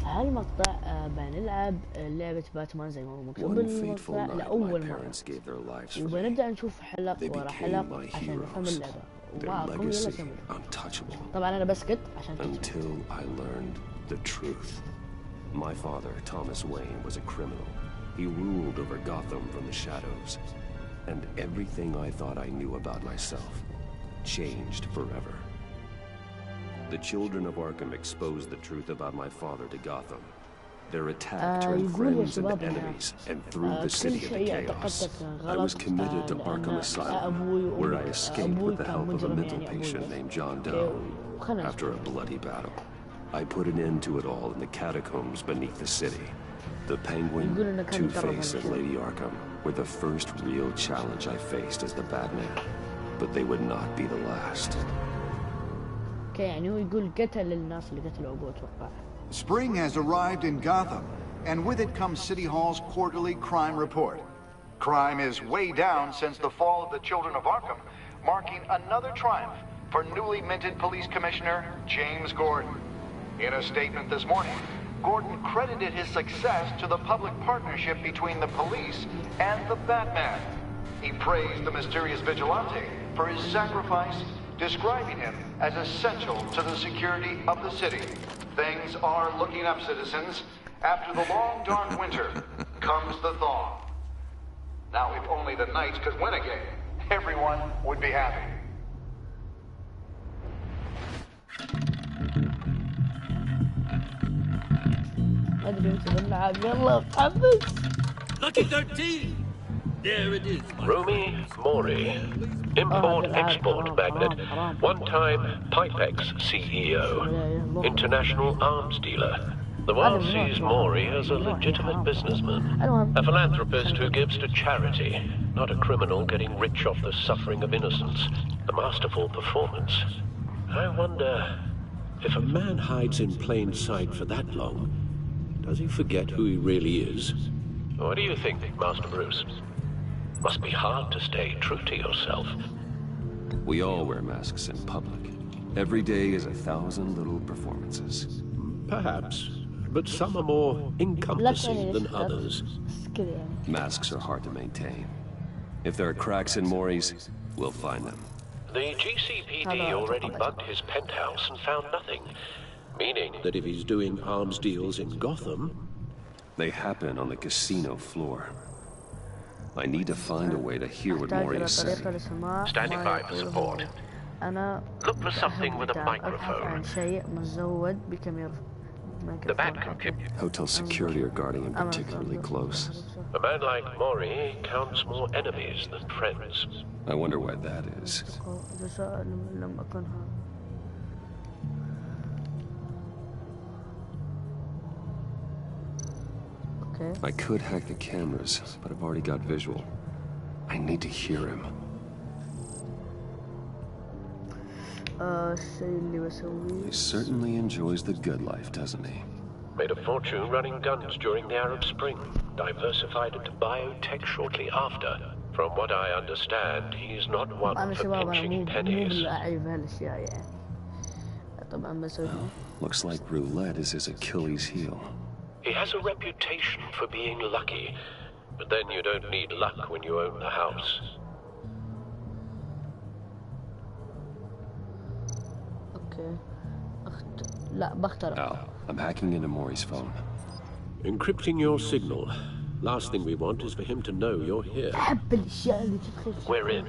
هالمقطع بنلعب لعبة باتمان زي ما هو مكتوب بالمقطع لأول مرة، وبنبدأ نشوف حلق ورا حلق عشان نفهم اللعبة. ومعكم يلا كمل. طبعا أنا بسكت عشان Until I learned the truth. My father, Thomas Wayne, was a criminal. He ruled over Gotham from the shadows. And everything I thought I knew about myself changed forever. The children of Arkham exposed the truth about my father to Gotham. Their attack turned friends into enemies and threw the city into chaos. I was committed to Arkham Asylum, where I escaped with the help of a mental patient named John Doe. After a bloody battle, I put an end to it all in the catacombs beneath the city. The Penguin, Two-Face, and Lady Arkham were the first real challenge I faced as the Batman, but they would not be the last. يعني هو يقول قتل الناس اللي قتلوا أبوه أتوقع. Spring has arrived in Gotham, and with it comes City Hall's quarterly crime report. Crime is way down since the fall of the Children of Arkham, marking another triumph for newly minted Police Commissioner James Gordon. In a statement this morning, Gordon credited his success to the public partnership between the police and the Batman. He praised the mysterious vigilante for his sacrifice, describing him as essential to the security of the city. Things are looking up, citizens. After the long, dark winter comes the thaw. Now, if only the Knights could win again, everyone would be happy. Lucky 13! There it is. Rumi Mori, import-export magnate, one-time Pipex CEO, international arms dealer. The world sees Mori as a legitimate businessman, a philanthropist who gives to charity, not a criminal getting rich off the suffering of innocence. A masterful performance. I wonder, if a man hides in plain sight for that long, does he forget who he really is? What do you think, Master Bruce? Must be hard to stay true to yourself. We all wear masks in public. Every day is 1,000 little performances. Perhaps, but some are more encompassing than others. Masks are hard to maintain. If there are cracks in Mori's, we'll find them. The GCPD already bugged his penthouse and found nothing. Meaning that if he's doing arms deals in Gotham... They happen on the casino floor. I need to find a way to hear what Mori is saying. Standing by for support. Look for something with a microphone. The Batcomputer. Hotel security are guarding him particularly close. A man like Mori counts more enemies than friends. I wonder why that is. I could hack the cameras, but I've already got visual. I need to hear him. He certainly enjoys the good life, doesn't he? Made a fortune running guns during the Arab Spring. Diversified into biotech shortly after. From what I understand, he's not one for pinching pennies. Looks like roulette is his Achilles heel. He has a reputation for being lucky, but then you don't need luck when you own the house. Al, I'm hacking into Mori's phone. Encrypting your signal. Last thing we want is for him to know you're here. We're in.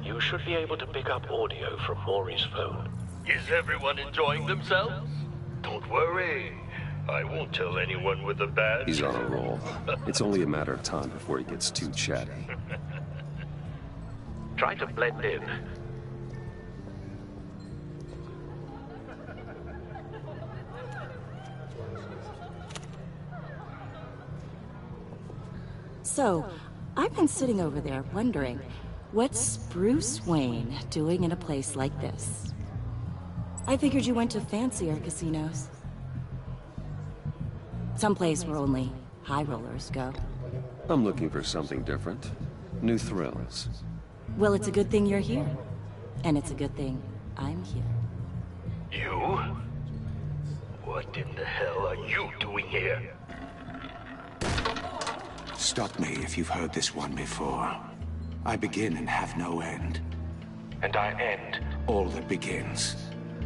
You should be able to pick up audio from Mori's phone. Is everyone enjoying themselves? Don't worry. I won't tell anyone with a badge. He's on a roll. It's only a matter of time before he gets too chatty. Try to blend in. So, I've been sitting over there wondering, what's Bruce Wayne doing in a place like this? I figured you went to fancier casinos. Someplace where only high rollers go. I'm looking for something different. New thrills. Well, it's a good thing you're here. And it's a good thing I'm here. You? What in the hell are you doing here? Stop me if you've heard this one before. I begin and have no end. And I end all that begins.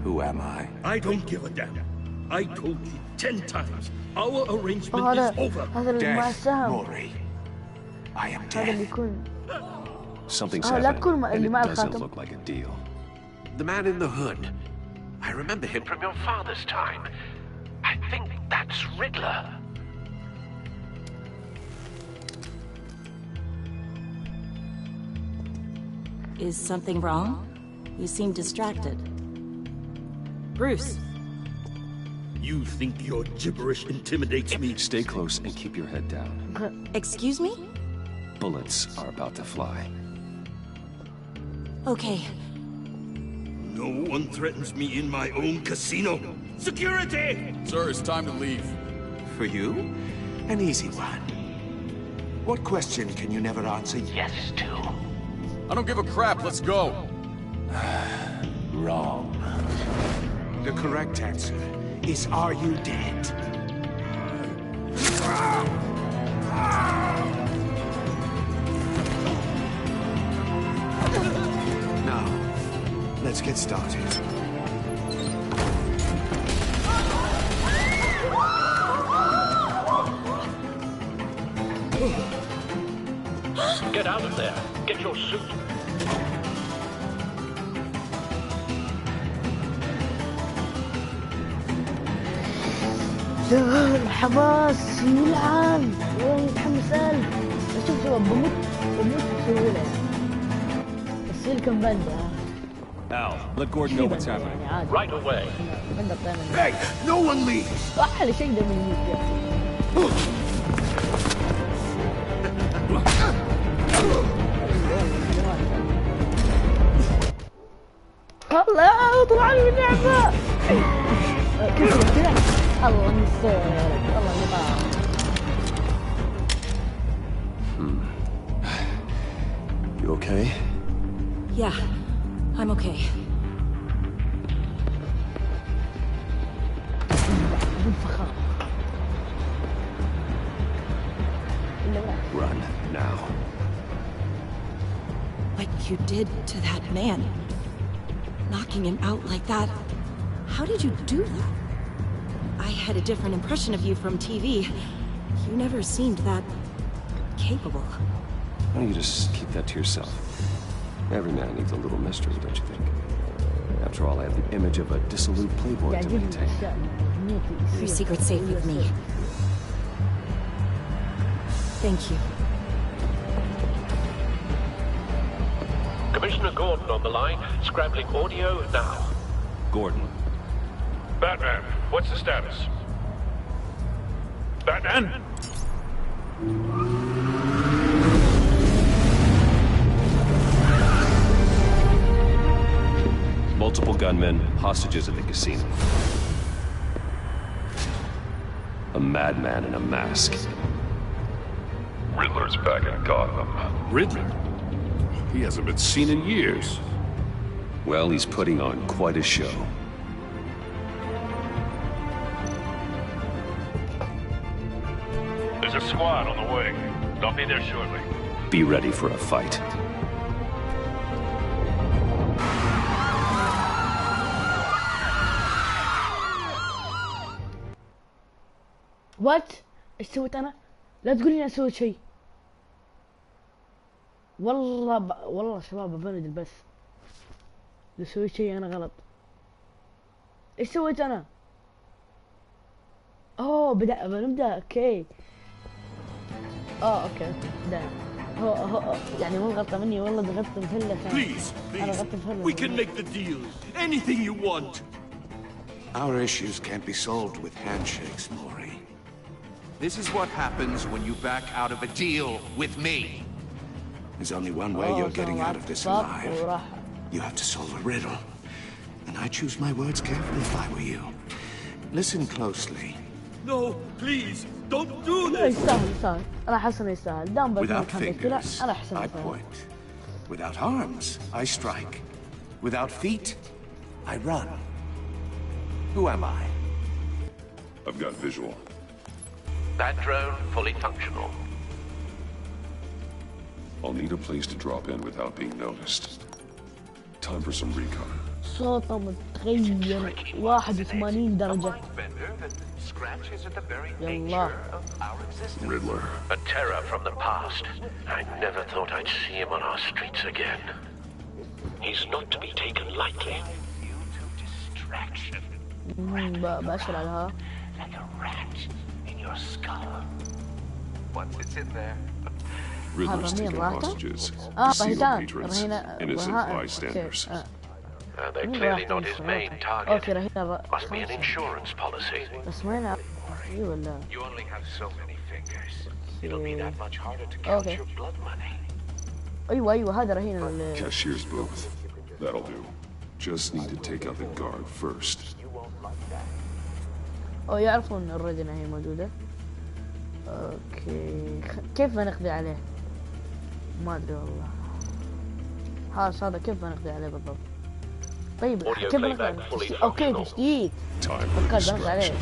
Who am I? I don't give a damn. I told you 10 times. Our arrangement is over. Death, Mori. I am dead. Something's happening, and it doesn't look like a deal. The man in the hood. I remember him from your father's time. I think that's Riddler. Is something wrong? You seem distracted. Bruce. You think your gibberish intimidates me? Stay close and keep your head down. Excuse me? Bullets are about to fly. Okay. No one threatens me in my own casino. Security! Sir, it's time to leave. For you? An easy one. What question can you never answer yes to? I don't give a crap, let's go. Wrong. The correct answer is, are you dead? Now, let's get started. Get out of there. Get your suit. الحماس يلعن متحمس ألف. شوف شباب بموت بسهولة. السيل كم بندة. Al, let Gordon know what's happening. Right away. Hey, no one leaves. أحلى شيء ده من الله طلع لي من اللعبة. كذا الله ينصرك الله يبارك. You okay? Yeah, I'm okay. Run now. What you did to that man, knocking him out like that, how did you do that? I had a different impression of you from TV. You never seemed that capable. Why don't you just keep that to yourself? Every man needs a little mystery, don't you think? After all, I have the image of a dissolute playboy to maintain. Your secret's safe with me. Thank you. Commissioner Gordon on the line, scrambling audio now. Gordon. Batman, what's the status? Batman? Multiple gunmen, hostages at the casino. A madman in a mask. Riddler's back in Gotham. Riddler? He hasn't been seen in years. Well, he's putting on quite a show. There's a squad on the way. They'll be there shortly. Be ready for a fight. وات؟ ايش سويت انا؟ لا تقول لي انا سويت شيء. والله شباب ببند البث. لو سويت شيء انا غلط. ايش سويت انا؟ اوه بنبدأ اوكي. اوكي بدأ. هو يعني مو غلطة مني والله ضغطت مثلث. Please, we can make the deal. Anything you want. Our issues can't be solved with handshakes, Mori. This is what happens when you back out of a deal with me. There's only one way you're getting out of this alive. You have to solve a riddle. And I choose my words carefully if I were you. Listen closely. No, please, don't do this. يستاهل. أنا أحس إنه يستاهل. دام بس Without fingers, أنا أحس I point. Without arms, I strike. Without feet, I run. Who am I? I've got visual. That drone fully functional. I'll need a place to drop in without being noticed. Time for some recon. صوته متغير 81 درجة. يلا. Riddler. A terror from the past. I never thought I'd see him on our streets again. He's not to be taken lightly. بأشر عليها. Like a rat in your skull. Once it's in there. Riddler's taking hostages. Casino patrons, innocent bystanders. They're clearly not his main target. Must be an insurance policy. You only have so many fingers. It'll be that much harder to count your blood money. أيوة هذا رهين Cashier's booth. That'll do. Just need to take out the guard first. يعرفون already إنها هي موجودة. اوكي كيف بنقضي عليه؟ ما ادري والله. هذا كيف بنقضي عليه بالضبط؟ طيب كيف بنقضي عليه؟ اوكي جديد. فكرت بنقضي عليه.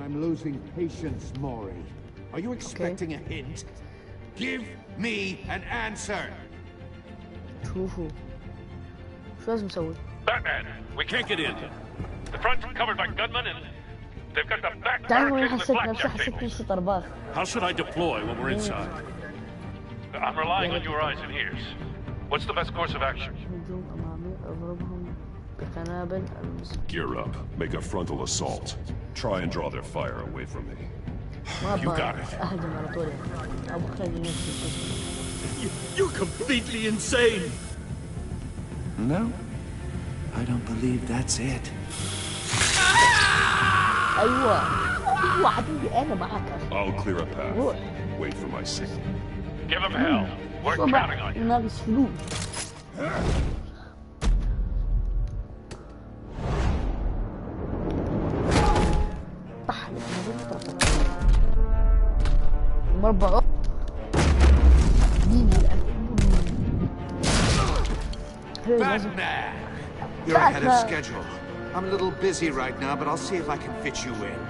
I'm losing patience, Maury. Are you expecting a hint? Give me an answer. شوفوا شو لازم نسوي؟ Batman, we can't get in. The front's covered by gunmen and they've got the back تعالوا barricaded with حسيت blackjack نفسي tables. طرباخ. How should I deploy when we're inside? I'm relying on your eyes and ears. What's the best course of action? هجوم أمامي أضربهم بقنابل المسك. Gear up. Make a frontal assault. Try and draw their fire away from me. You got it. أهجم على طول. أبو خلي نفسي. You're completely insane. No, I don't believe that's it. أيوة حبيبي أنا معك. I'll clear a path. روح. Wait for my signal. Give him hell. We're counting on you. ناقص فلوس. مربع Batman! You're ahead of schedule. I'm a little busy right now, but I'll see if I can fit you in.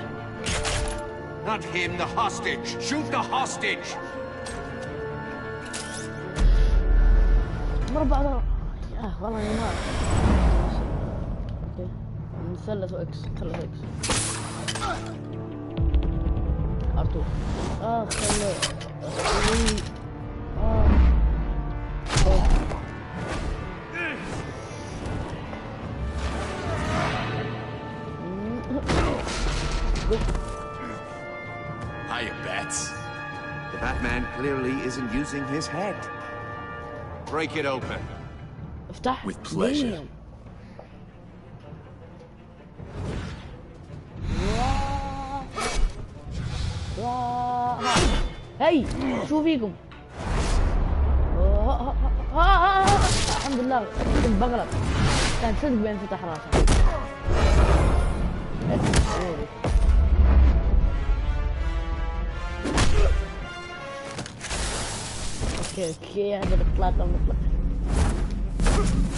Not him, the hostage! Shoot the hostage! مربع والله يا ما مثلث اكس ارتو خلي Hiya, Bats. The Batman clearly isn't using his head. Break it open. افتح. With pleasure. هاي شو فيكم؟ الحمد لله كنت بغلط كان صدق بينفتح راسه. اوكي هذا الاطلاق مطلق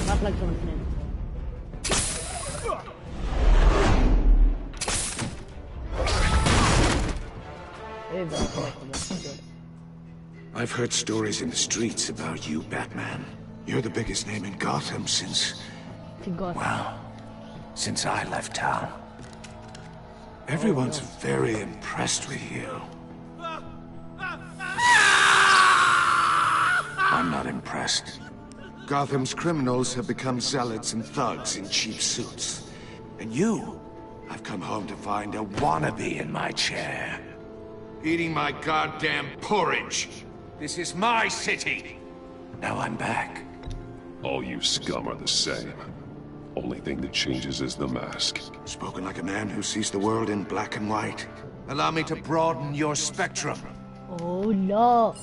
ما اطلقتهم الاثنين. I've heard stories in the streets about you, Batman. You're the biggest name in Gotham since... well, since I left town. Everyone's very impressed with you. I'm not impressed. Gotham's criminals have become zealots and thugs in cheap suits. And you, I've come home to find a wannabe in my chair. Eating my goddamn porridge. This is my city. Now I'm back. All you scum are the same. Only thing that changes is the mask. Spoken like a man who sees the world in black and white. Allow me to broaden your spectrum. Oh no.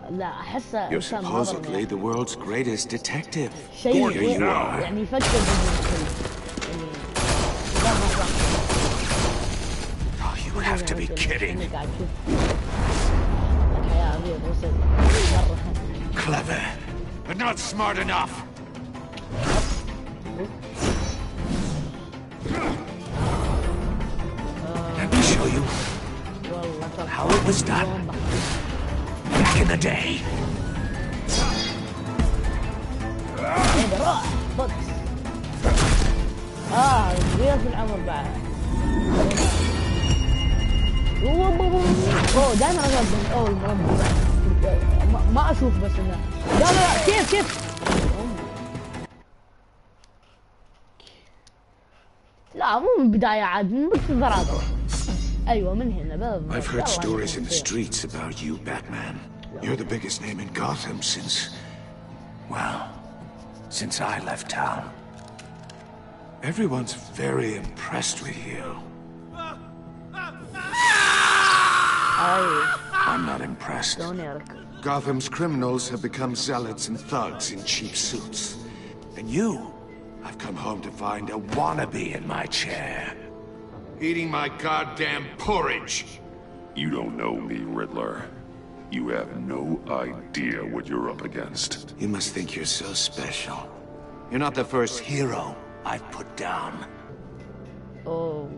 لا احسه You're supposedly the world's greatest detective. شيء Here you are. يعني يفكر بالكل يعني Oh, you have to be kidding. Clever, but not smart enough. Let me show you how it was done back in the day. صغير في العمر بعد. اوه دائما اغلب اول مربع ما اشوف بس انه لا كيف لا مو من البداية عاد من الضرب. ايوه من هنا. I've heard stories in the streets about you, Batman. You're the biggest name in Gotham since I left town. Everyone's very impressed with you. I'm not impressed. Gotham's criminals have become zealots and thugs in cheap suits. And you, I've come home to find a wannabe in my chair. Eating my goddamn porridge. You don't know me, Riddler. You have no idea what you're up against. You must think you're so special. You're not the first hero I've put down. Oh.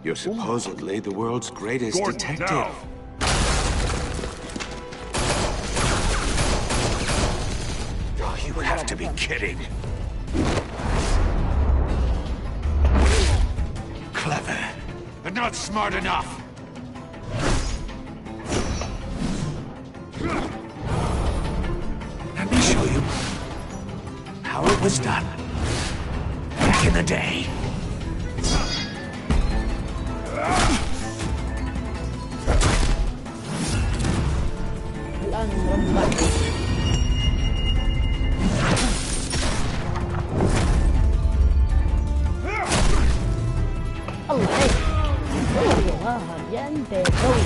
You're supposedly the world's greatest detective. Oh, you have to be kidding. Clever, but not smart enough. Let me show you how it was done back in the day. الآن مربع. الله عليك. والله يا انت يا قوي.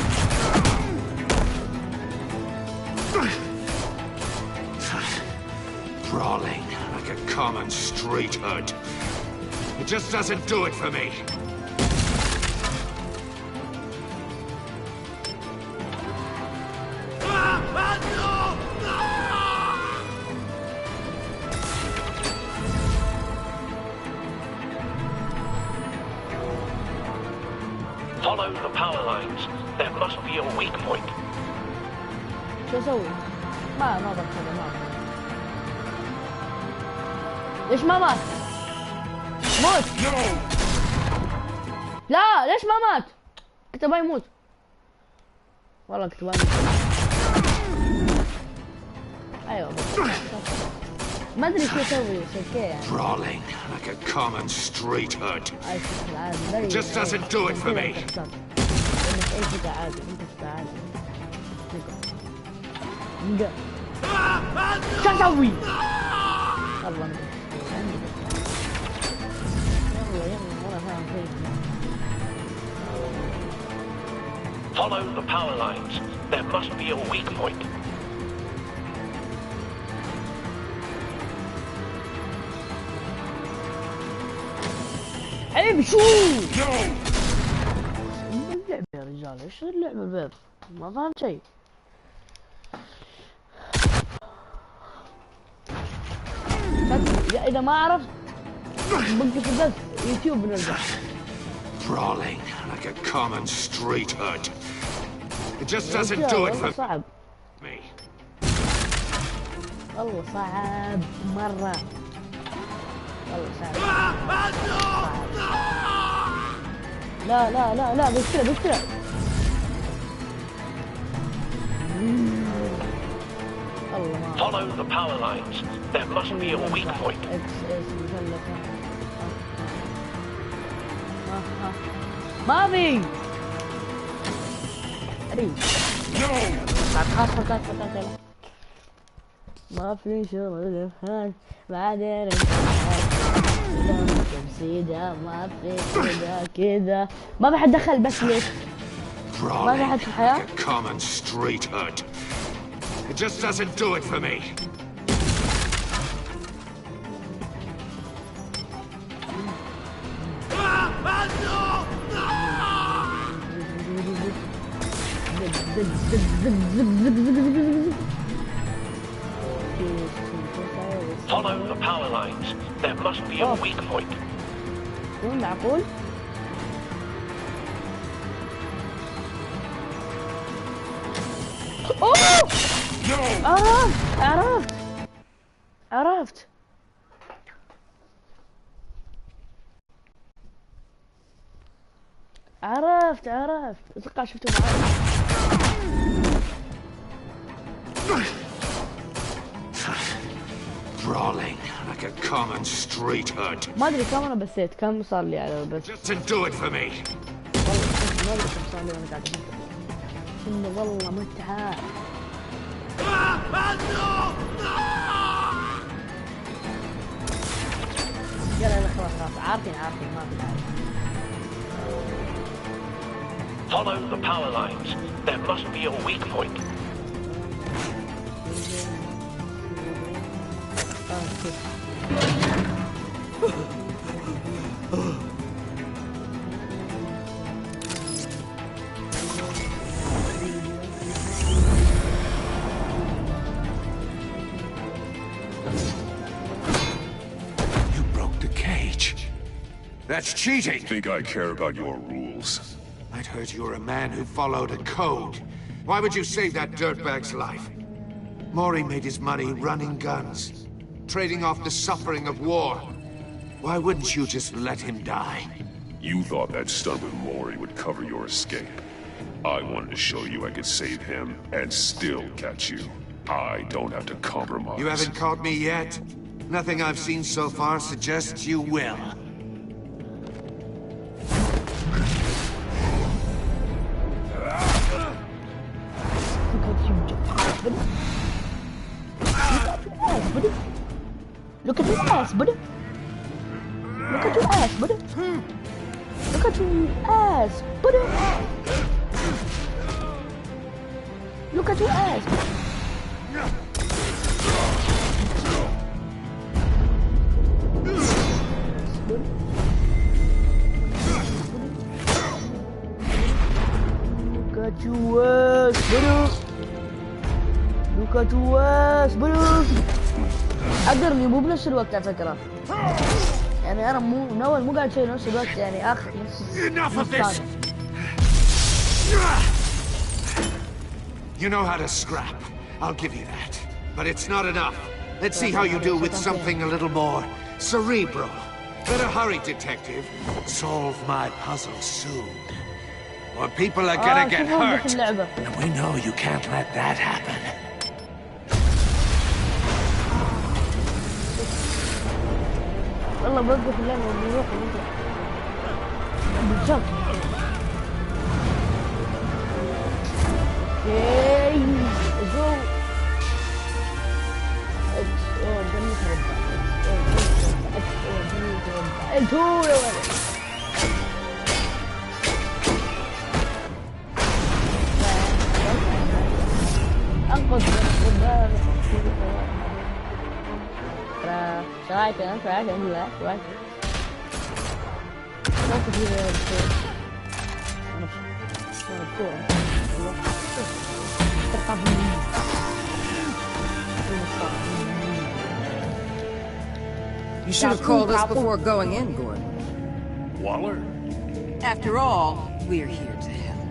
Brawling like a common street hood. It just doesn't do it for me. Follow the power lines. There must be a weak point. شو اسوي؟ ما بكتب ما. ليش ما مات؟ موت. لا ليش ما مات؟ كنت باي يموت. والله كنت باي يموت. ايوه ما ادري شو اسوي يعني. Brawling like a common street hood. It just doesn't do it for me. شو اسوي؟ Follow the power lines. There must be a weak point. حبيبي شو اللعبة يا رجال؟ ايش اللعبة الباب؟ ما فهمت شيء. اذا ما عرفت بوقف البث يوتيوب بنرجع. Brawling like a common street hood. It just doesn't do it for صعب. me. والله صعب مرة. والله صعب. لا لا لا لا بكتله. Follow the power lines. There must be a weak point. ما في. ما في شغل بعدين تمسيدة ما في كذا ما في حد دخل بس ليش؟ ما في حد في الحياة؟ common street hood. It just doesn't do it for me. Follow the power lines. There must be a weak point. معقول؟ اوه! عرفت اتوقع شفته معي. Brawling like a common street hood. ما ادري كم انا بسيت كم صار لي على بس. Just do it for me. والله ما ادري كم صار لي وانا قاعد اشوف. انه والله متعة. يلا خلاص عارفين ما في داعي. Follow the power lines. There must be a weak point. You broke the cage. That's cheating. Think I care about your rules? I'd heard you were a man who followed a code. Why would you save that dirtbag's life? Maury made his money running guns, trading off the suffering of war. Why wouldn't you just let him die? You thought that stunt with Maury would cover your escape. I wanted to show you I could save him and still catch you. I don't have to compromise. You haven't caught me yet? Nothing I've seen so far suggests you will. Look at your ass, buddy. Look at your ass, buddy. Look at your ass, buddy. Look at your ass. Look at your ass, buddy. Look at your ass, buddy. أقرني مو بنفس الوقت على فكرة. يعني أنا نوال مو قاعد شيء نفس الوقت يعني آخر Enough of this. You know how to scrap. I'll give you that. But it's not enough. Let's see how you do with something a little more cerebral. Better hurry, detective. Solve my puzzle soon. Or people are gonna get hurt. And we know you can't let that happen. والله بوقف اللعبة ونروح ونطلع بالضبط. اوكي جو انتو يا ولد انقذ شرايك انا شرايك الحمد لله شرايك ما كثير You should have called us before going in, Gordon. Waller? After all, we're here to help.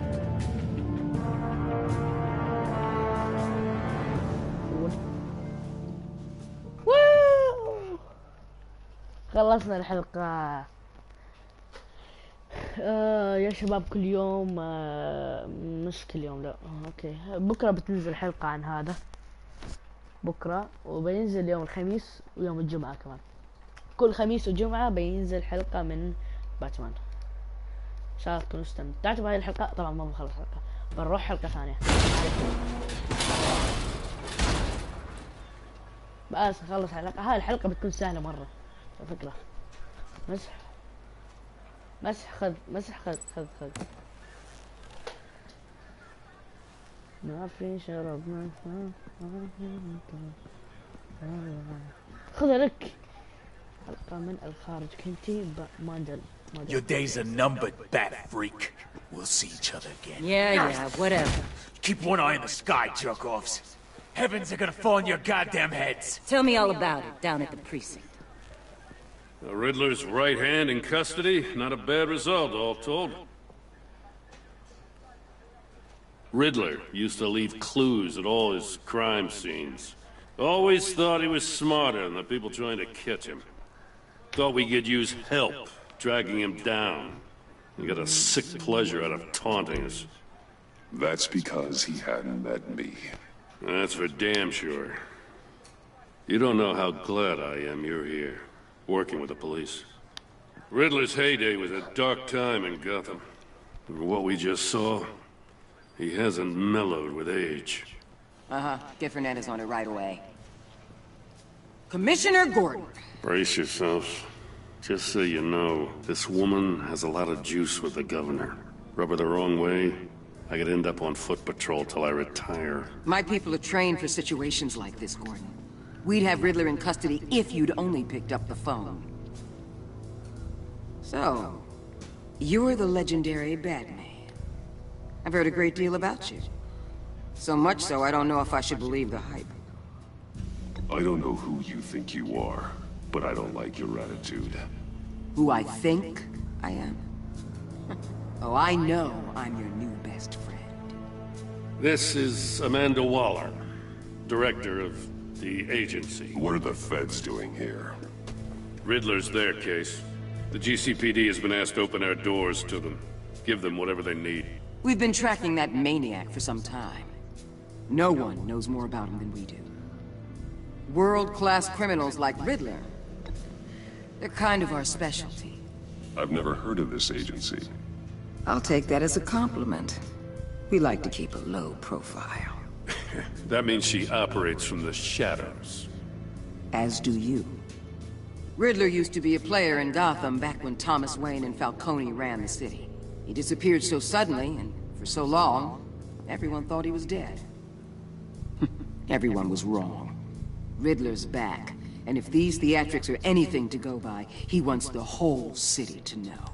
خلصنا الحلقة. يا شباب كل يوم مش كل يوم لا اوكي بكرة بتنزل حلقة عن هذا بكرة وبينزل يوم الخميس ويوم الجمعة كمان كل خميس وجمعة بينزل حلقة من باتمان. ان شاء الله تكونوا استمتعتوا بهاي الحلقة. طبعا ما بخلص حلقة بنروح حلقة ثانية بس نخلص حلقة. هاي الحلقة بتكون سهلة مرة على فكرة. مسح خذ ما في شرب خذ لك حلقة من الخارج كنتي مادل. Your days are numbered, bat freak. We'll see each other again. Yeah, whatever. Keep one eye in the sky, jerk-offs. Heavens are gonna fall on your goddamn heads. Tell me all about it, down at the precinct. The Riddler's right hand in custody. Not a bad result, all told. Riddler used to leave clues at all his crime scenes. Always thought he was smarter than the people trying to catch him. Thought we could use help dragging him down. He got a sick pleasure out of taunting us. That's because he hadn't met me. That's for damn sure. You don't know how glad I am you're here, working with the police. Riddler's heyday was a dark time in Gotham. For what we just saw, he hasn't mellowed with age. Uh-huh. Get Fernandez on it right away. Commissioner Gordon. Brace yourselves. Just so you know, this woman has a lot of juice with the governor. Rub her the wrong way, I could end up on foot patrol till I retire. My people are trained for situations like this, Gordon. We'd have Riddler in custody if you'd only picked up the phone. So, you're the legendary Batman. I've heard a great deal about you. So much so, I don't know if I should believe the hype. I don't know who you think you are, but I don't like your attitude. Who I think I am? Oh, I know I'm your new best friend. This is Amanda Waller, director of the agency. What are the feds doing here? Riddler's their case. The GCPD has been asked to open our doors to them. Give them whatever they need. We've been tracking that maniac for some time. No one knows more about him than we do. World-class criminals like Riddler. They're kind of our specialty. I've never heard of this agency. I'll take that as a compliment. We like to keep a low profile. That means she operates from the shadows. As do you. Riddler used to be a player in Gotham back when Thomas Wayne and Falcone ran the city. He disappeared so suddenly, and for so long, everyone thought he was dead. Everyone was wrong. Riddler's back, and if these theatrics are anything to go by, he wants the whole city to know.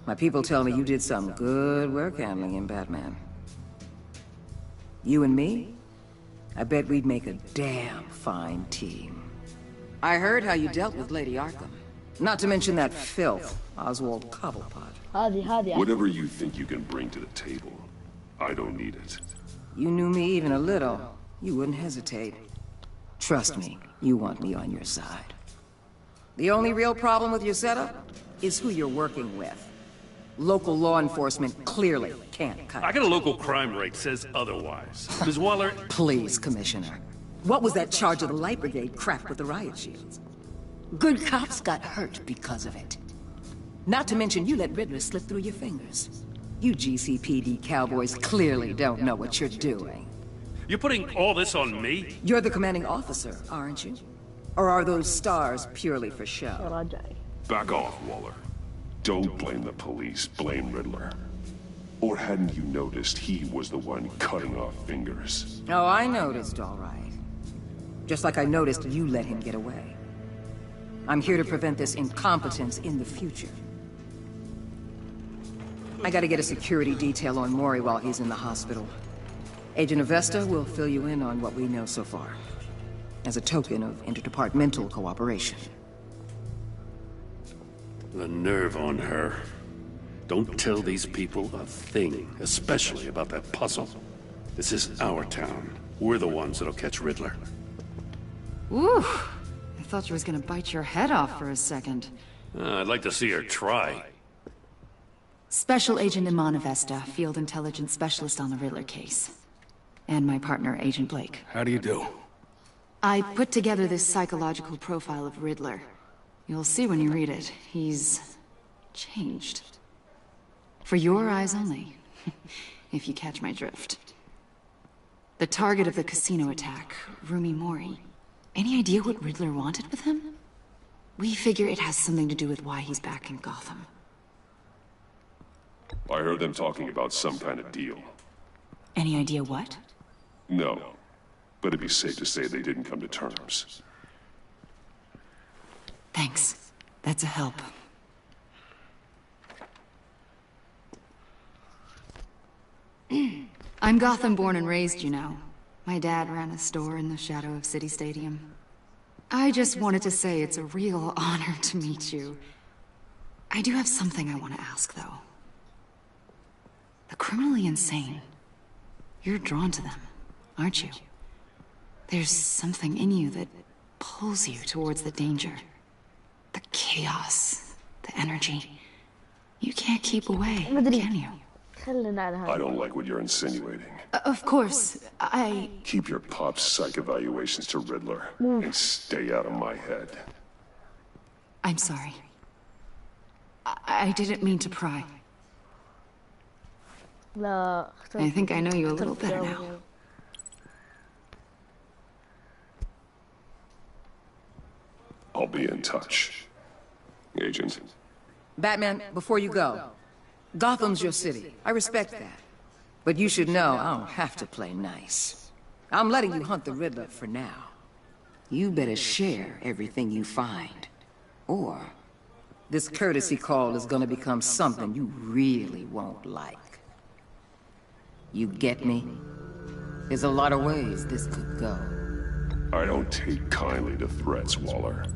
My people tell me you did some good work handling him, Batman. You and me? I bet we'd make a damn fine team. I heard how you dealt with Lady Arkham. Not to mention that filth, Oswald Cobblepot. Whatever you think you can bring to the table, I don't need it. You knew me even a little, you wouldn't hesitate. Trust me, you want me on your side. The only real problem with your setup is who you're working with. Local law enforcement clearly can't cut it. I got a local crime rate says otherwise. Ms. Waller... Please, Commissioner. What was that charge of the Light Brigade crap with the riot shields? Good cops got hurt because of it. Not to mention you let Riddler slip through your fingers. You GCPD cowboys clearly don't know what you're doing. You're putting all this on me? You're the commanding officer, aren't you? Or are those stars purely for show? Back off, Waller. Don't blame the police, blame Riddler. Or hadn't you noticed he was the one cutting off fingers? Oh, I noticed, all right. Just like I noticed you let him get away. I'm here to prevent this incompetence in the future. I gotta get a security detail on Mori while he's in the hospital. Agent Avesta will fill you in on what we know so far, as a token of interdepartmental cooperation. The nerve on her. Don't tell these people a thing, especially about that puzzle. This is our town. We're the ones that'll catch Riddler. Ooh, I thought you was gonna bite your head off for a second. I'd like to see her try. Special Agent Iman Avesta, Field Intelligence Specialist on the Riddler case. And my partner, Agent Blake. How do you do? I put together this psychological profile of Riddler. You'll see when you read it. He's... changed. For your eyes only, if you catch my drift. The target of the casino attack, Rumi Mori. Any idea what Riddler wanted with him? We figure it has something to do with why he's back in Gotham. I heard them talking about some kind of deal. Any idea what? No. But it'd be safe to say they didn't come to terms. Thanks. That's a help. I'm Gotham born and raised, you know. My dad ran a store in the shadow of City Stadium. I just wanted to say it's a real honor to meet you. I do have something I want to ask, though. The criminally insane. You're drawn to them, aren't you? There's something in you that pulls you towards the danger. The chaos, the energy. You can't keep away, can you? I don't like what you're insinuating. Of course, Keep your pop psych evaluations to Riddler, and stay out of my head. I'm sorry. I didn't mean to pry. I think I know you a little better now. I'll be in touch. Agent. Batman, before you go, Gotham's your city. I respect that. But you should know I don't have to play nice. I'm letting you hunt the Riddler for now. You better share everything you find. Or this courtesy call is gonna become something you really won't like. You get me? There's a lot of ways this could go. I don't take kindly to threats, Waller.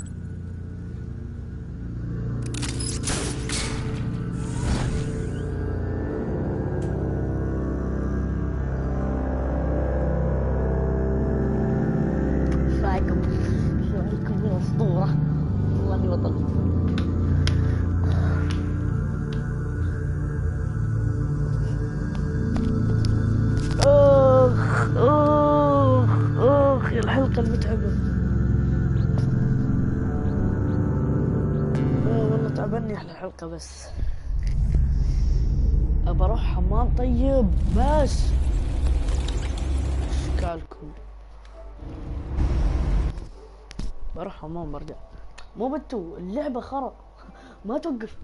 الحلقة المتعبة. والله تعبني على الحلقة بس. أبى أروح حمام طيب بس. اشكالكم. بروح حمام برجع. مو بتو اللعبة خرا ما توقف.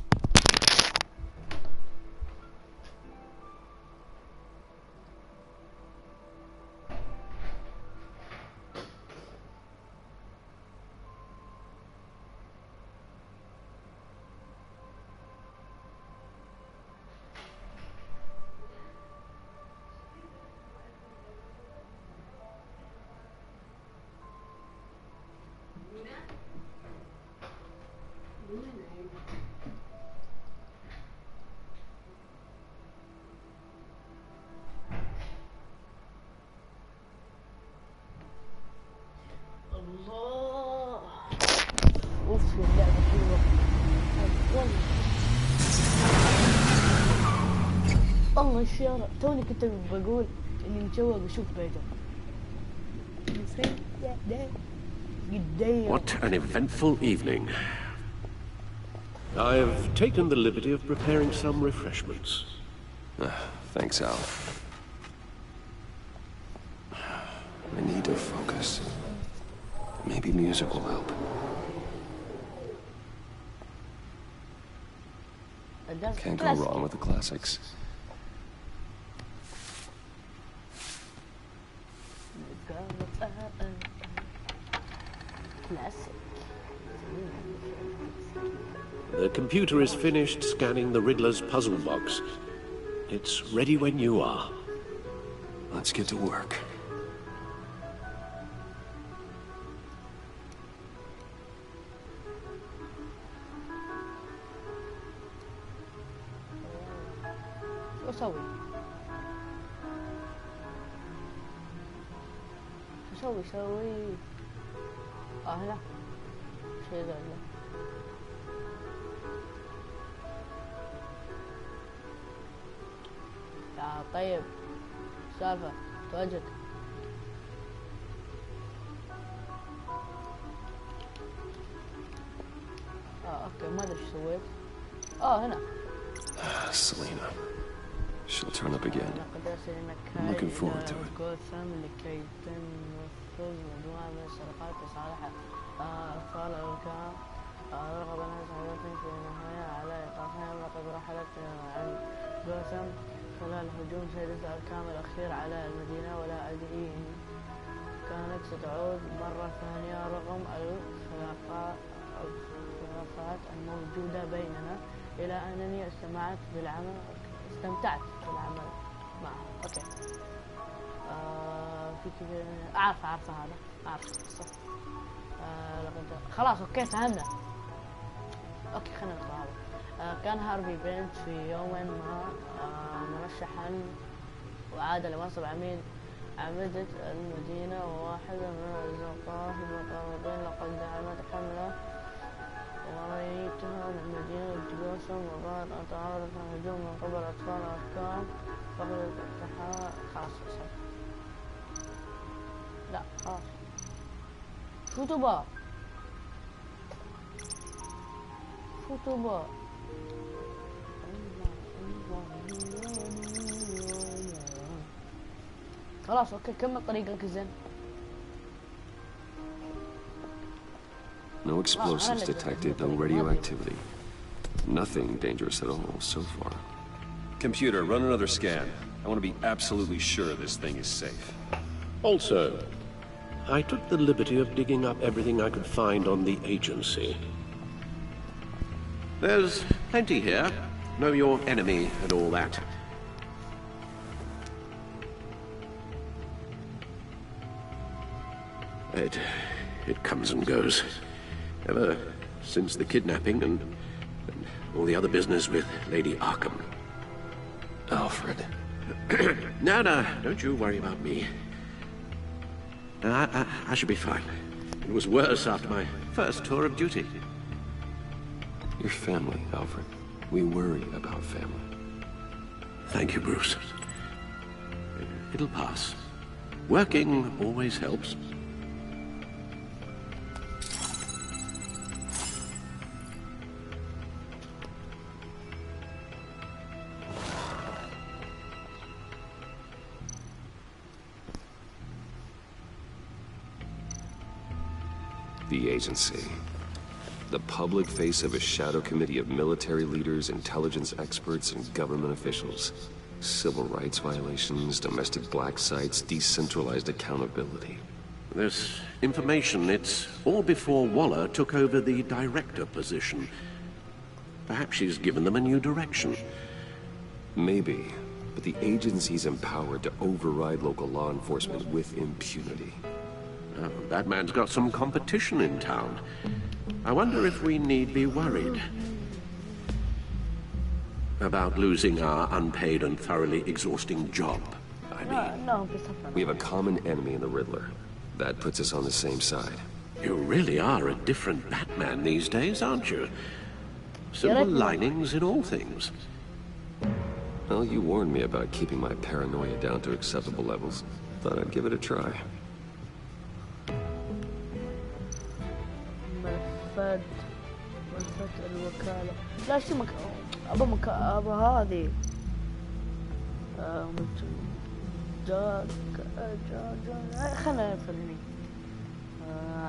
الله اوف اللعبة حلوة الله الشارع توني كنت بقول اني متشوق اشوف بيته. What an eventful evening. I've taken the liberty of preparing some refreshments. Thanks, Al. I need to focus. Maybe music will help. Can't go wrong with the classics. The computer is finished scanning the Riddler's puzzle box. It's ready when you are. Let's get to work. شو اسوي هنا شيء ذا لا طيب سالفة تواجد اوكي ما ادري ايش سويت هنا Selena. She'll turn up again. I'm looking forward to it. خلال هجوم سيدة الأركام الأخير على المدينة، ولا أدري إن كانت ستعود مرة ثانية رغم الخلافات الموجودة بيننا، إلى أنني استمتعت بالعمل معه. أوكي. في كذا أعرف هذا أعرف القصة. خلاص أوكي فهمنا. أوكي خلينا نقرأ هذا. كان هارفي بنت في يوم ما مرشحا وعاد لمنصب عمدة المدينة، وواحدة من الأصدقاء المقربين لقد دعمت حملة ورأيتها من مدينة الجلوسهم، وبعد أن تعرضت الهجوم من قبل أطفال الأركام فقدت التحاء. خلاص لا خلاص شو تبغى خلاص اوكي كمل طريقك الزين. No explosives detected, no radioactivity. Nothing dangerous at all so far. Computer, run another scan. I want to be absolutely sure this thing is safe. Also, I took the liberty of digging up everything I could find on the agency. There's plenty here. Know your enemy and all that. It comes and goes. Ever since the kidnapping and all the other business with Lady Arkham. Alfred. No, don't you worry about me. I should be fine. It was worse after my first tour of duty. Your family, Alfred. We worry about family. Thank you, Bruce. It'll pass. Working always helps. The agency. The public face of a shadow committee of military leaders, intelligence experts, and government officials. Civil rights violations, domestic black sites, decentralized accountability. This information, it's all before Waller took over the director position. Perhaps she's given them a new direction. Maybe, but the agency's empowered to override local law enforcement with impunity. Oh, that man's got some competition in town. I wonder if we need be worried about losing our unpaid and thoroughly exhausting job. I mean, we have a common enemy in the Riddler. That puts us on the same side. You really are a different Batman these days, aren't you? Silver linings in all things. Well, you warned me about keeping my paranoia down to acceptable levels. Thought I'd give it a try. ملفات الوكالة. لا شو أبا هذه خلنا نفرني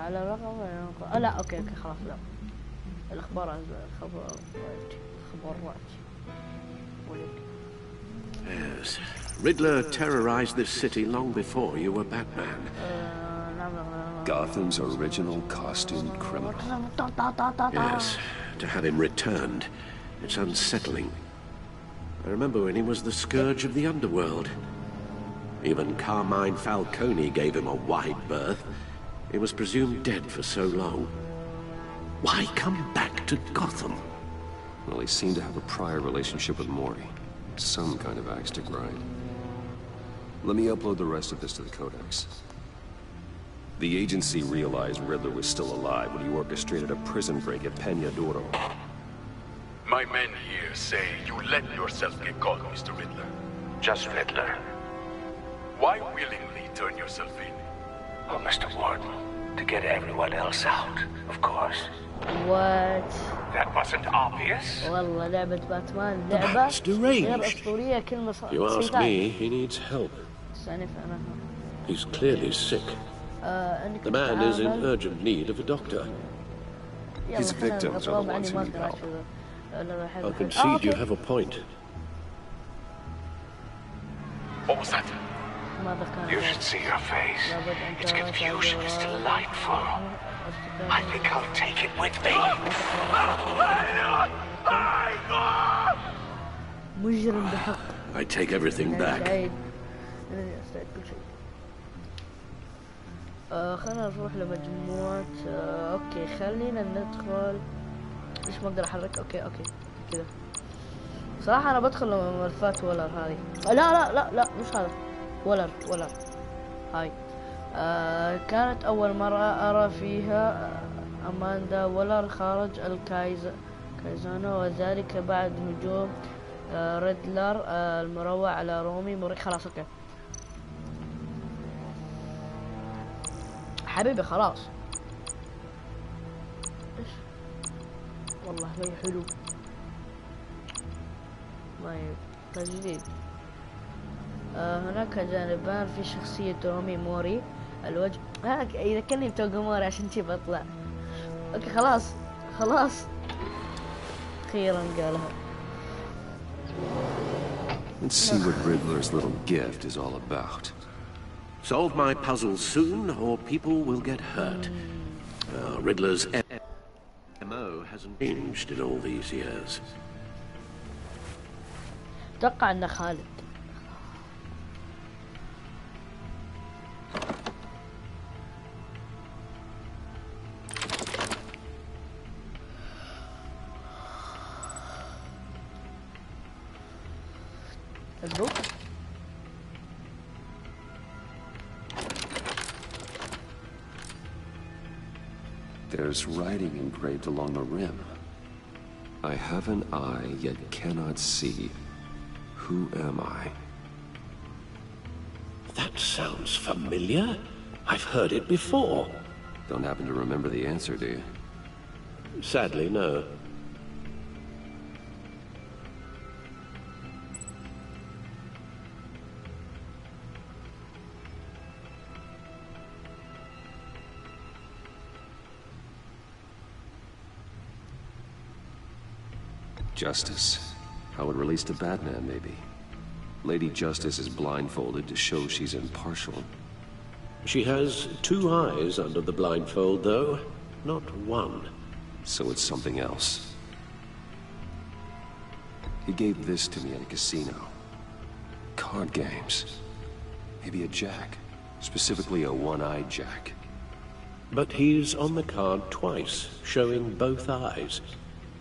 على الرقم. لا اوكي خلاص. لا الأخبارات. Yes. Riddler terrorized this city long before you were Batman. Gotham's original costumed criminal. Yes, to have him returned. It's unsettling. I remember when he was the scourge of the underworld. Even Carmine Falcone gave him a wide berth. He was presumed dead for so long. Why come back to Gotham? Well, he seemed to have a prior relationship with Mori. Some kind of axe to grind. Let me upload the rest of this to the Codex. The agency realized Riddler was still alive when he orchestrated a prison break at Peña Duro. My men here say you let yourself get caught, Mr. Riddler. Just Riddler. Why willingly turn yourself in? Oh, Mr. Warden, to get everyone else out, of course. What? That wasn't obvious. والله لعبة باتمان لعبة That's deranged. غير أسطورية كلمة If you ask me, he needs help. He's clearly sick. The man is in urgent need of a doctor. His victims are the ones who need help. I'll concede you have a point. What was that? ماذا كان؟ You should see your face. Its confusion is delightful. I think I'll take it with me. مجرم بحق. I take everything back. أستعيد كل شيء. خلينا نروح لمجموعة. اوكي خلينا ندخل. ليش ما اقدر احرك؟ اوكي كذا. صراحة انا بدخل ملفات ولر هذه. لا مش هذا. ولر هاي. كانت اول مرة ارى فيها اماندا ولر خارج الكايزانو، وذلك بعد هجوم ريدلر المروع على رومي خلاص اوكي حبيبي خلاص. ايش والله ما حلو ما تجديد. هناك جانبان في شخصية رومي موري. الوجه إذا كني بتوقع موري عشان شي بطلع. اوكي خلاص أخيرا قالها. Let's see what Riddler's little gift is all about. Solve my puzzles soon, or people will get hurt. Riddler's MO hasn't changed in all these years. أتوقع أنه خالد. البوك There's writing engraved along the rim. I have an eye, yet cannot see. Who am I? That sounds familiar. I've heard it before. Don't happen to remember the answer, do you? Sadly, no. Justice. How it relates to Batman, maybe. Lady Justice is blindfolded to show she's impartial. She has 2 eyes under the blindfold, though. Not 1. So it's something else. He gave this to me at a casino. Card games. Maybe a jack. Specifically a one-eyed jack. But he's on the card twice, showing both eyes.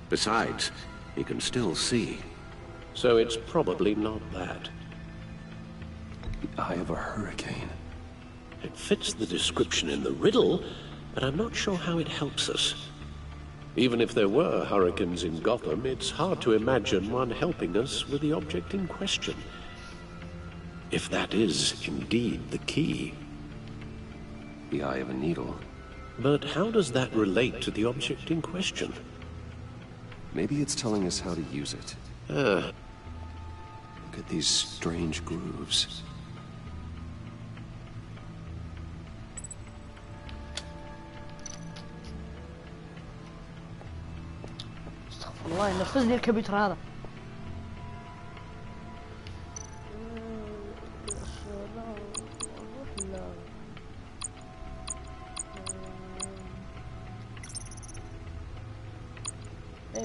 Besides, he can still see. So it's probably not that. The eye of a hurricane. It fits the description in the riddle, but I'm not sure how it helps us. Even if there were hurricanes in Gotham, it's hard to imagine one helping us with the object in question. If that is indeed the key. The eye of a needle. But how does that relate to the object in question? Maybe it's telling us how to use it. Look at these strange grooves. استغفر الله ينرفزني الكمبيوتر هذا.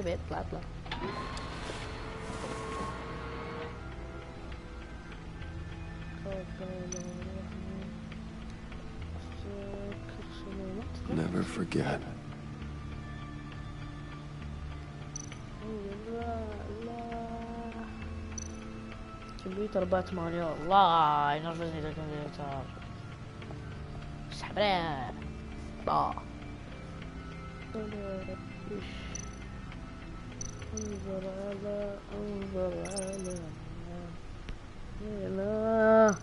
بيت اطلع Never forget. كمبيوتر باتمان يا الله ينرفزني ذا الكمبيوتر. اسحب عليه. انظر على لا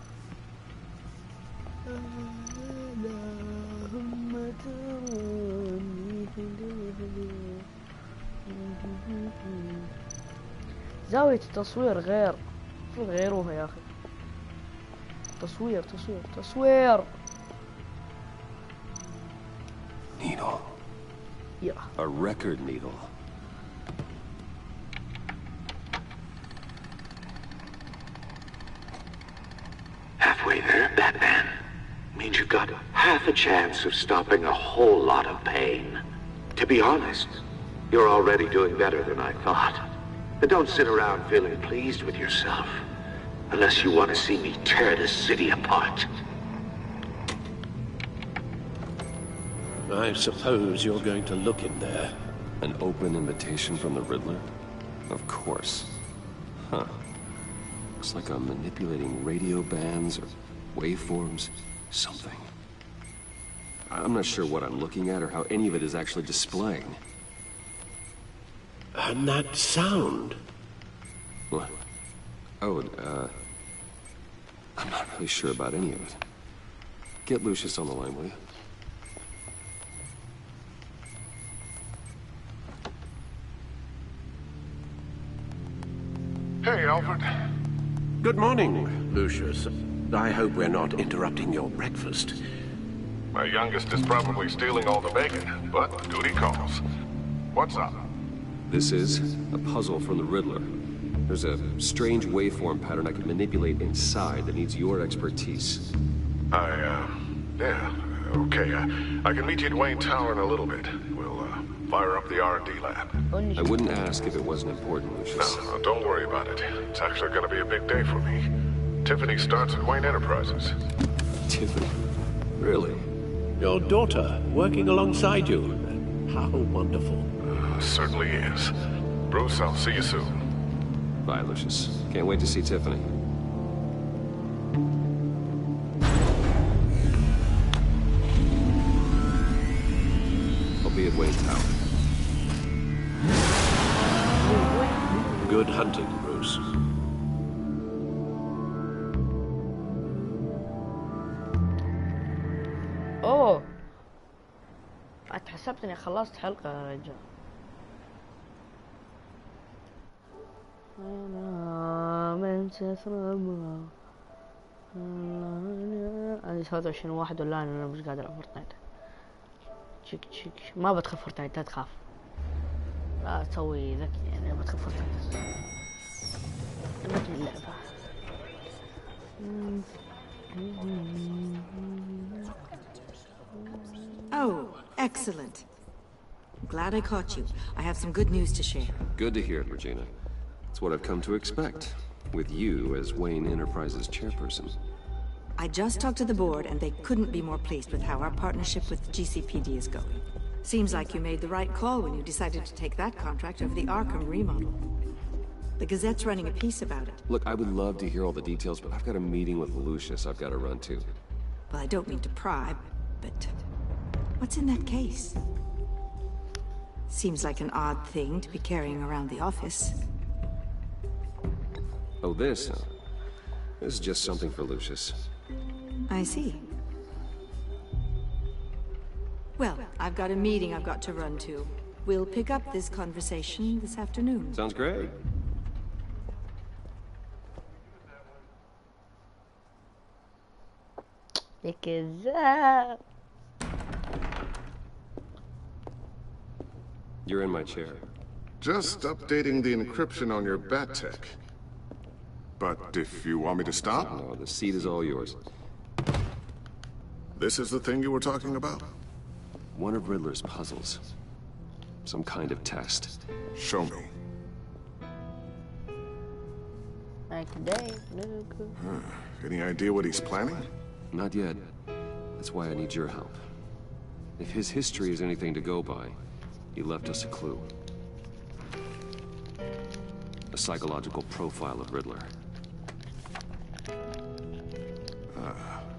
هم تروني زاوية التصوير غير، المفروض غيروها يا اخي. تصوير Needle. Yeah. A record needle. half a chance of stopping a whole lot of pain. To be honest, you're already doing better than I thought. But don't sit around feeling pleased with yourself, unless you want to see me tear this city apart. I suppose you're going to look in there. An open invitation from the Riddler? Of course. Huh. Looks like I'm manipulating radio bands or waveforms. Something. I'm not sure what I'm looking at or how any of it is actually displaying. And that sound? What? Oh, I'm not really sure about any of it. Get Lucius on the line, will you? Hey, Alfred. Good morning, Lucius. I hope we're not interrupting your breakfast. My youngest is probably stealing all the bacon, but duty calls. What's up? This is a puzzle from the Riddler. There's a strange waveform pattern I can manipulate inside that needs your expertise. Yeah, okay. I can meet you at Wayne Tower in a little bit. We'll, fire up the R&D lab. I wouldn't ask if it wasn't important, Lucius. No, don't worry about it. It's actually gonna be a big day for me. Tiffany starts at Wayne Enterprises. Tiffany? Really? Your daughter, working alongside you. How wonderful. Certainly is. Bruce, I'll see you soon. Bye, Lucius. Can't wait to see Tiffany. I'll be at Wayne Tower. Good hunting, Bruce. اوه اتحسبت اني خلصت حلقة يا رجال. انا من تثرب انا 27 واحد ولا انا مش قادر العب فورتنايت. تشيك تشيك ما بدخل فورتنايت لا تخاف. لا تسوي ذكي يعني بدخل فورتنايت. عجبتني اللعبة. Oh, excellent. Glad I caught you. I have some good news to share. Good to hear it, Regina. It's what I've come to expect, with you as Wayne Enterprises chairperson. I just talked to the board, and they couldn't be more pleased with how our partnership with GCPD is going. Seems like you made the right call when you decided to take that contract over the Arkham remodel. The Gazette's running a piece about it. Look, I would love to hear all the details, but I've got a meeting with Lucius I've got to run to. Well, I don't mean to pry, but what's in that case? Seems like an odd thing to be carrying around the office. Oh, this? This is just something for Lucius. I see. Well, I've got a meeting I've got to run to. We'll pick up this conversation this afternoon. Sounds great. كذاب. You're in my chair. Just updating the encryption on your bat tech. But if you want me to stop? No, the seat is all yours. This is the thing you were talking about? One of Riddler's puzzles. Some kind of test. Show me. Any idea what he's planning? Not yet. That's why I need your help. If his history is anything to go by, he left us a clue. A psychological profile of Riddler.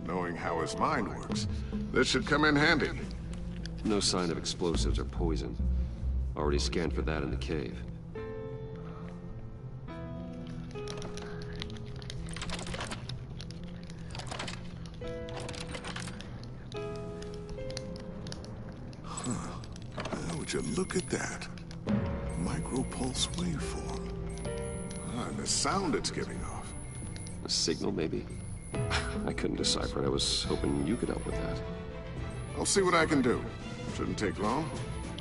Knowing how his mind works, this should come in handy. No sign of explosives or poison. Already scanned for that in the cave. Would you look at that? Micropulse waveform. And the sound it's giving off. A signal, maybe? I couldn't decipher it. I was hoping you could help with that. I'll see what I can do. Shouldn't take long.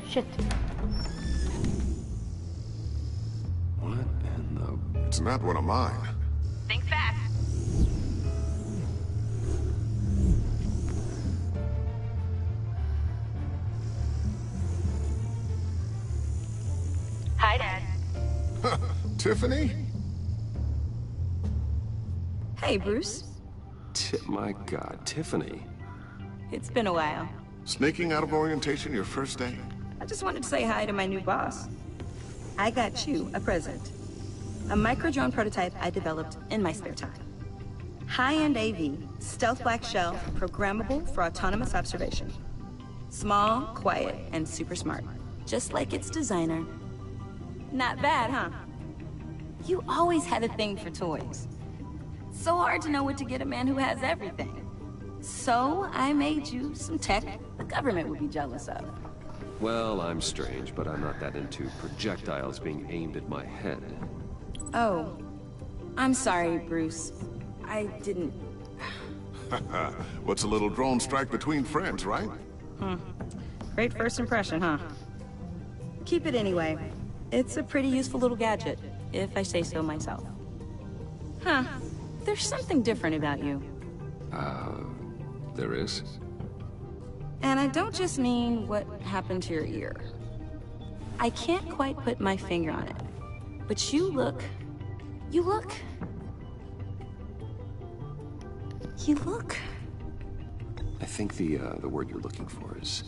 Shit. What in the... It's not one of mine. Think fast. Tiffany? Hey, Bruce. My God, Tiffany. It's been a while. Sneaking out of orientation your first day? I just wanted to say hi to my new boss. I got you a present. A micro-drone prototype I developed in my spare time. High-end AV, stealth black shell, programmable for autonomous observation. Small, quiet, and super smart. Just like its designer. Not bad, huh? You always had a thing for toys. So hard to know what to get a man who has everything. So I made you some tech the government would be jealous of. Well, I'm strange, but I'm not that into projectiles being aimed at my head. Oh. I'm sorry, Bruce. I didn't... What's a little drone strike between friends, right? Great first impression, huh? Keep it anyway. It's a pretty useful little gadget, if I say so myself. Huh. There's something different about you. There is? And I don't just mean what happened to your ear. I can't quite put my finger on it. But you look... You look... I think the word you're looking for is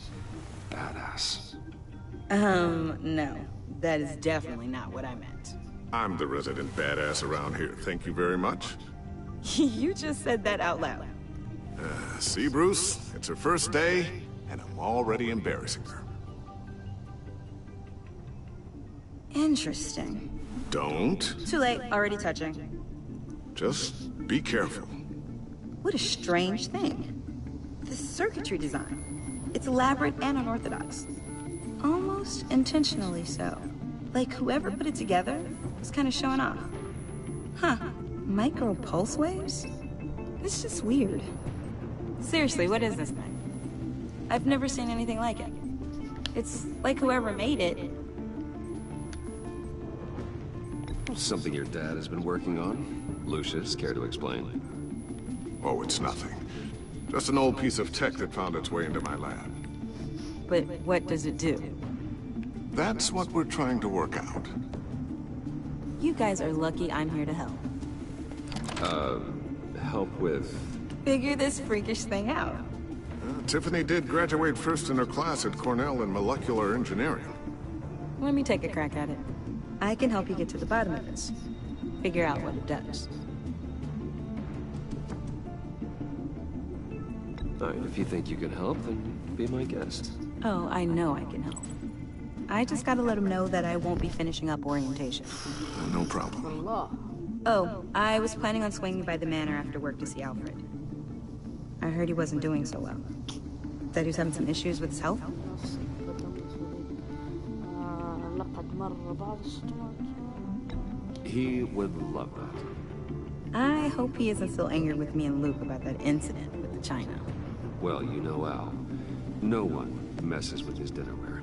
badass. No. That is definitely not what I meant. I'm the resident badass around here. Thank you very much. You just said that out loud. See, Bruce? It's her first day, and I'm already embarrassing her. Interesting. Don't. Too late. Already touching. Just be careful. What a strange thing. The circuitry design. It's elaborate and unorthodox. Almost intentionally so. Like whoever put it together was kind of showing off. Huh. Micro pulse waves? It's just weird. Seriously, what is this thing? I've never seen anything like it. It's like whoever made it. Something your dad has been working on? Lucius, care to explain? Oh, it's nothing. Just an old piece of tech that found its way into my lab. But what does it do? That's what we're trying to work out. You guys are lucky I'm here to help. Help with... Figure this freakish thing out. Tiffany did graduate first in her class at Cornell in molecular engineering. Let me take a crack at it. I can help you get to the bottom of this. Figure out what it does. Alright, if you think you can help, then be my guest. Oh, I know I can help. I just gotta let him know that I won't be finishing up orientation. No problem. Oh, I was planning on swinging by the manor after work to see Alfred. I heard he wasn't doing so well. That he was having some issues with his health. He would love that. I hope he isn't still angry with me and Luke about that incident with the china. Well, you know Al. No one messes with his dinnerware.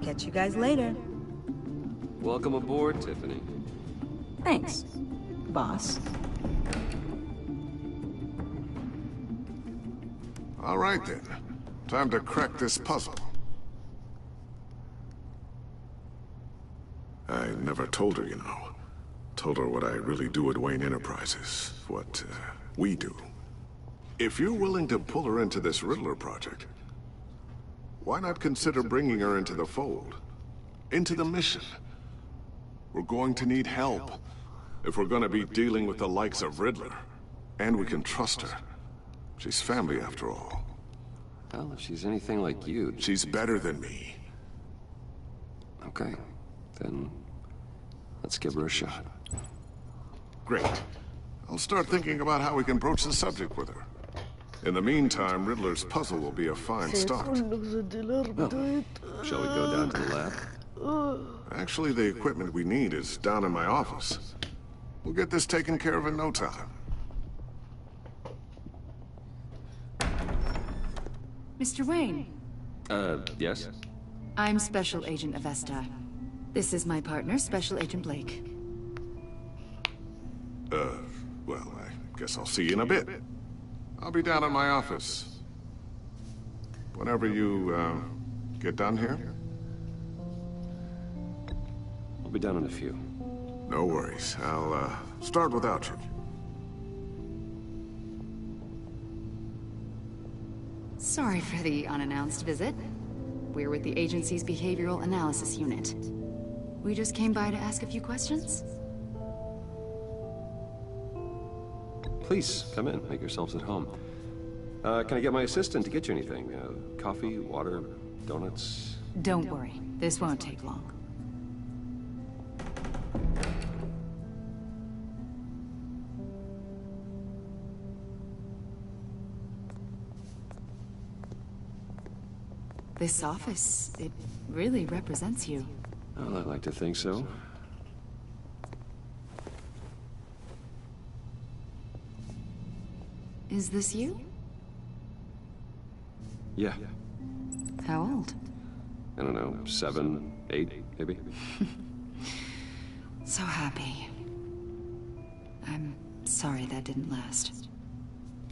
Catch you guys later. Welcome aboard, Tiffany. Thanks, boss. All right then. Time to crack this puzzle. I never told her, you know. Told her what I really do at Wayne Enterprises. What, we do. If you're willing to pull her into this Riddler project, why not consider bringing her into the fold? Into the mission? We're going to need help. If we're gonna be dealing with the likes of Riddler. And we can trust her. She's family after all. Well, if she's anything like you... She's better than me. Okay. Then... let's give her a shot. Great. I'll start thinking about how we can broach the subject with her. In the meantime, Riddler's puzzle will be a fine start. Well, shall we go down to the lab? Actually, the equipment we need is down in my office. We'll get this taken care of in no time. Mr. Wayne. Yes? I'm Special Agent Avesta. This is my partner, Special Agent Blake. Well, I guess I'll see you in a bit. I'll be down at my office. Whenever you, get done here? I'll be done in a few. No worries. I'll, start without you. Sorry for the unannounced visit. We're with the agency's behavioral analysis unit. We just came by to ask a few questions. Please, come in. Make yourselves at home. Can I get my assistant to get you anything? Coffee, water, donuts? Don't worry. This won't take long. This office, it really represents you. Well, I'd like to think so. Is this you? Yeah. How old? I don't know, 7, 8, maybe? So happy. I'm sorry that didn't last.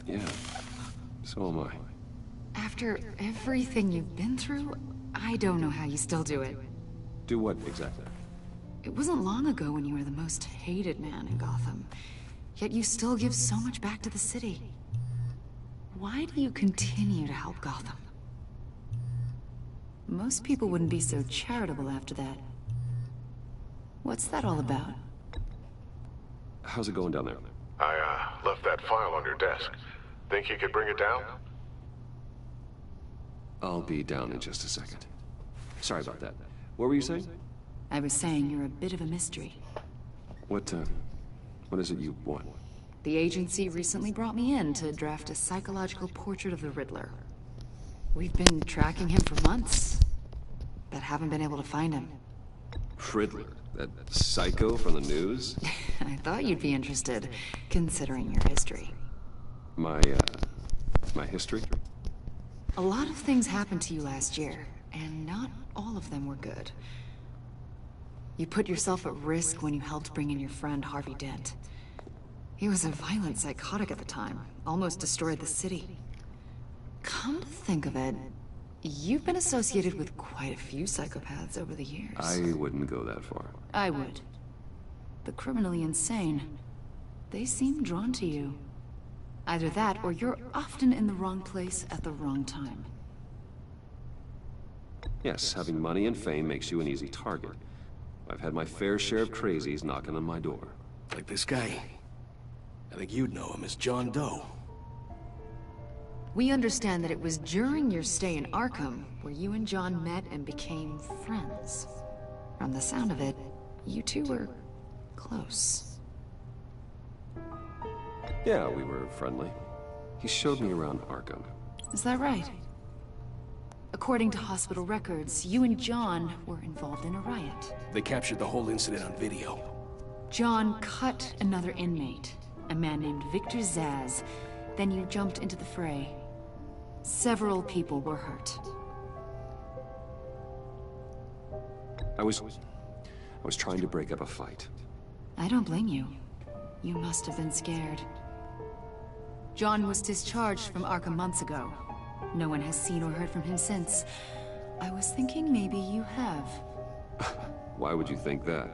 Yeah, so am I. After everything you've been through, I don't know how you still do it. Do what, exactly? It wasn't long ago when you were the most hated man in Gotham. Yet you still give so much back to the city. Why do you continue to help Gotham? Most people wouldn't be so charitable after that. What's that all about? How's it going down there? I, left that file on your desk. Think you could bring it down? I'll be down in just a second. Sorry about that. What were you saying? I was saying you're a bit of a mystery. What is it you want? The agency recently brought me in to draft a psychological portrait of the Riddler. We've been tracking him for months, but haven't been able to find him. Riddler? That psycho from the news? I thought you'd be interested, considering your history. My history? A lot of things happened to you last year, and not all of them were good. You put yourself at risk when you helped bring in your friend Harvey Dent. He was a violent psychotic at the time, almost destroyed the city. Come to think of it, you've been associated with quite a few psychopaths over the years. I wouldn't go that far. I would. The criminally insane. They seem drawn to you. Either that, or you're often in the wrong place at the wrong time. Yes, having money and fame makes you an easy target. I've had my fair share of crazies knocking on my door. Like this guy. I think you'd know him as John Doe. We understand that it was during your stay in Arkham where you and John met and became friends. From the sound of it, you two were close. Yeah, we were friendly. He showed me around Arkham. Is that right? According to hospital records, you and John were involved in a riot. They captured the whole incident on video. John cut another inmate, a man named Victor Zsasz. Then you jumped into the fray. Several people were hurt. I was trying to break up a fight. I don't blame you. You must have been scared. John was discharged from Arkham months ago. No one has seen or heard from him since. I was thinking maybe you have. Why would you think that?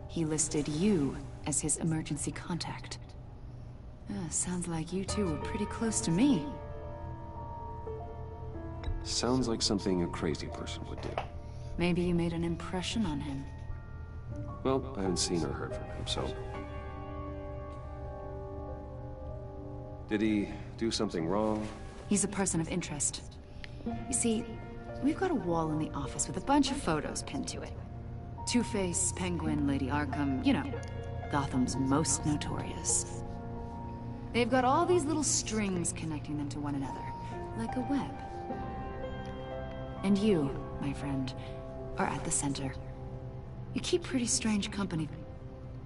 He listed you as his emergency contact. Sounds like you two were pretty close to me. Sounds like something a crazy person would do. Maybe you made an impression on him. Well, I haven't seen or heard from him, so... Did he do something wrong? He's a person of interest. You see, we've got a wall in the office with a bunch of photos pinned to it. Two-Face, Penguin, Lady Arkham, you know, Gotham's most notorious. They've got all these little strings connecting them to one another, like a web. And you, my friend, are at the center. You keep pretty strange company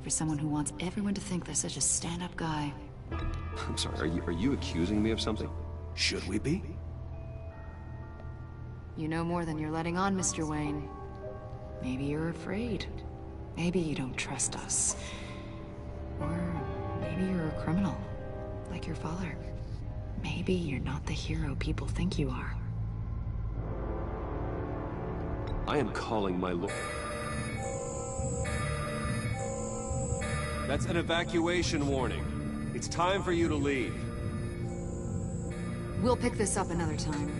for someone who wants everyone to think they're such a stand-up guy. I'm sorry, are you accusing me of something? Should we be? You know more than you're letting on, Mr. Wayne. Maybe you're afraid. Maybe you don't trust us. Or maybe you're a criminal, like your father. Maybe you're not the hero people think you are. I am calling my lord. That's an evacuation warning. It's time for you to leave. We'll pick this up another time.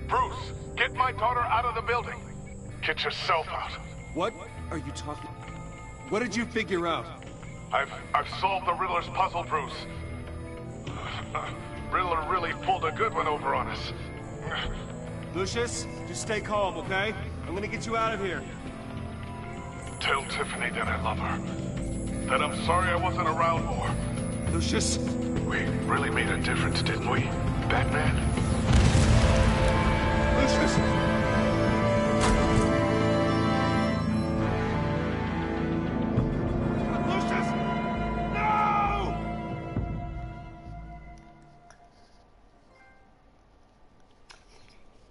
Bruce, get my daughter out of the building. Get yourself out. What are you talking? What did you figure out? I've solved the Riddler's puzzle, Bruce. Riddler really pulled a good one over on us. Lucius, just stay calm, okay? I'm gonna get you out of here. Tell Tiffany that I love her. That I'm sorry I wasn't around more. Lucius? We really made a difference, didn't we, Batman? Lucius!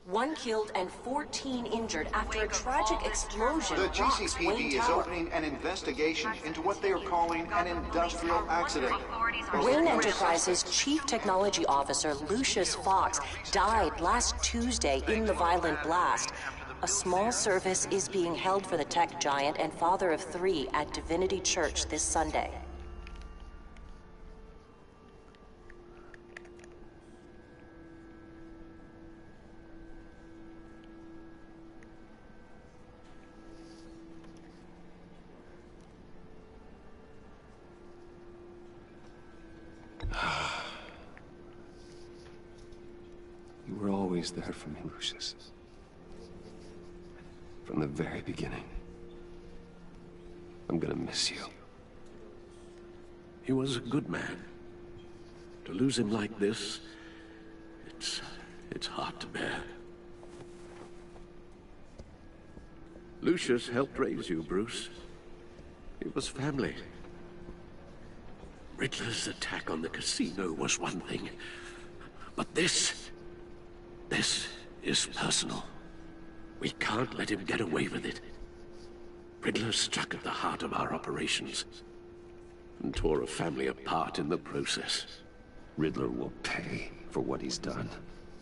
One killed and 14 injured after a tragic explosion. The GCPD is opening an investigation into what they are calling an industrial accident. Wayne Enterprises' Chief Technology Officer, Lucius Fox, died last Tuesday in the violent blast. A small service is being held for the tech giant and father of 3 at Divinity Church this Sunday. You were always there for me, Lucius. From the very beginning. I'm gonna miss you. He was a good man. To lose him like this, it's hard to bear. Lucius helped raise you, Bruce. It was family. Riddler's attack on the casino was one thing, but this is personal. We can't let him get away with it. Riddler struck at the heart of our operations and tore a family apart in the process. Riddler will pay for what he's done.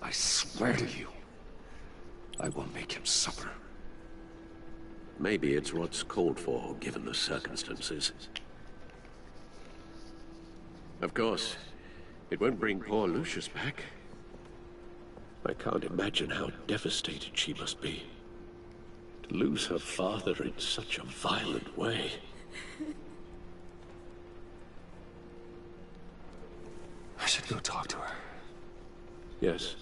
I swear to you, I will make him suffer. Maybe it's what's called for, given the circumstances. Of course, it won't bring poor Lucius back. I can't imagine how devastated she must be. To lose her father in such a violent way. I should go talk to her. Yes.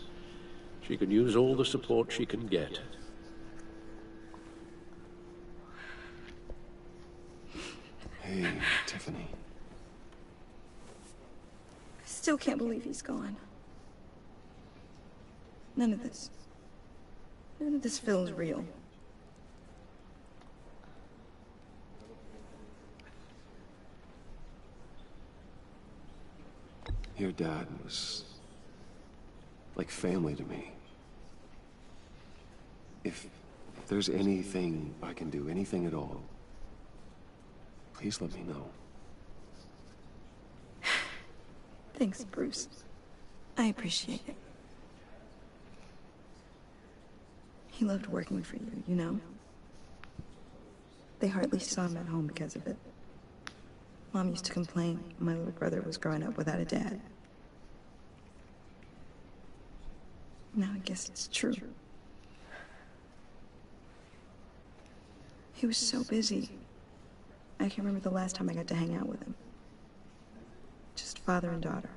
She can use all the support she can get. Hey, Tiffany. I still can't believe he's gone. None of this feels real. Your dad was like family to me. If there's anything I can do, anything at all, please let me know. Thanks, Bruce. I appreciate it. He loved working for you, you know? They hardly saw him at home because of it. Mom used to complain my little brother was growing up without a dad. Now I guess it's true. He was so busy. I can't remember the last time I got to hang out with him. Just father and daughter.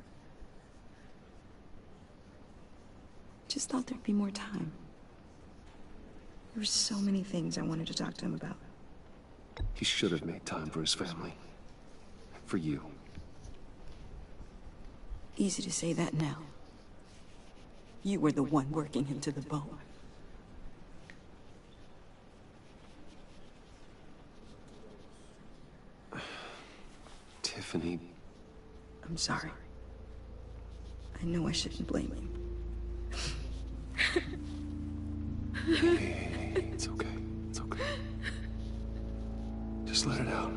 Just thought there'd be more time. There were so many things I wanted to talk to him about. He should have made time for his family. For you. Easy to say that now. You were the one working him to the bone. Tiffany. I'm sorry. I know I shouldn't blame you. Hey, it's okay. It's okay. Just let it out.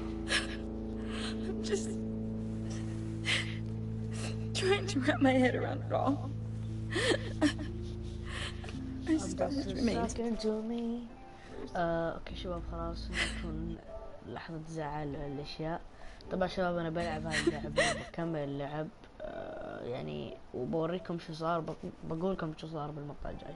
to wrap my head around it all. I still much remains. اوكي شباب خلاص نكون لحظة زعل الاشياء. طبعا شباب انا بلعب هاي اللعبة بكمل اللعب يعني وبوريكم شو صار، بقولكم شو صار بالمقطع الجاي.